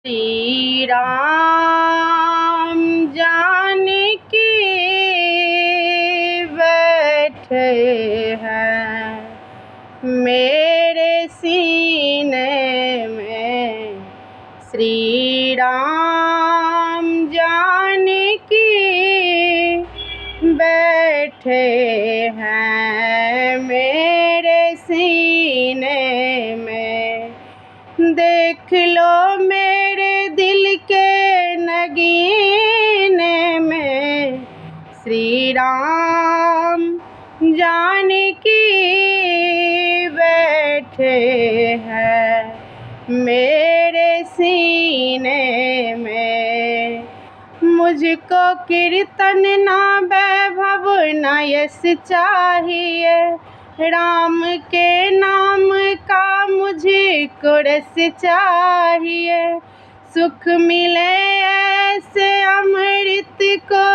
श्री राम जानकी बैठे हैं मेरे सीने में। श्री राम जानकी बैठे हैं मेरे सीने में। देख लो मेरे दिल के नगीने में। श्री राम जानकी बैठे हैं मेरे सीने में। मुझको कीर्तन ना वैभव ना यश चाहिए, राम के नाम का मुझको रस चाहिए। सुख मिले ऐसे अमृत को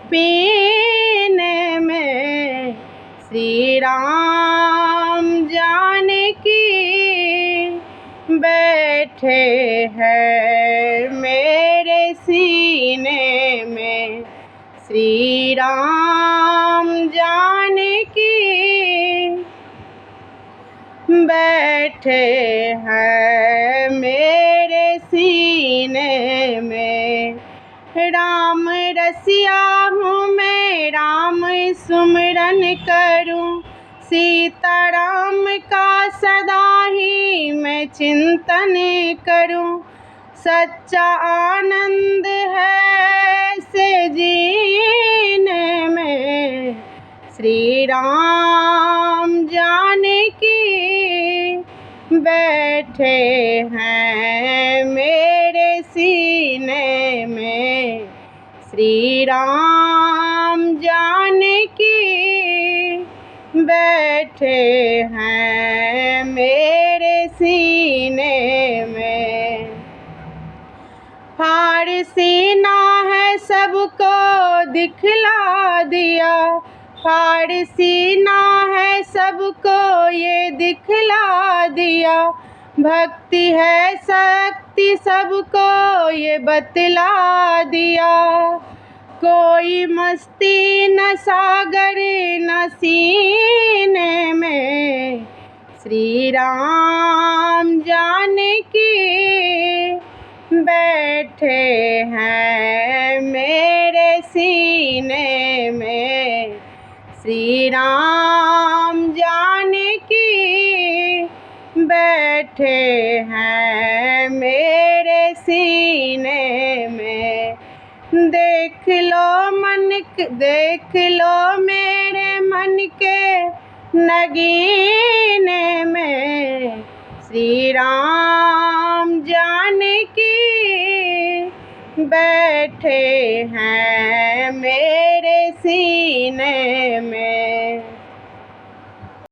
पीने में। श्री राम जानकी बैठे हैं मेरे सीने में। श्री राम जानकी बैठे हैं मेरे सीने में। राम रसिया हूँ मैं, राम सुमिरन करूँ, सीता राम का सदा ही मैं चिंतन करूँ। सच्चा आनंद है से जीने में। श्री राम जानकी बैठे हैं मेरे सीने में। श्री राम जानकी बैठे हैं मेरे सीने में। फारसी ना है सबको दिखला दिया, फारसी ना है सबको ये दिखला दिया। भक्ति है शक्ति सबको ये बतला दिया। कोई मस्ती न सागर न सीने में। श्री राम जानकी बैठे हैं मेरे सीने में। श्री राम जानकी बैठे हैं मेरे सीने में। देख लो मेरे मन के नगीने में। श्री राम जानकी बैठे हैं मेरे सीने में।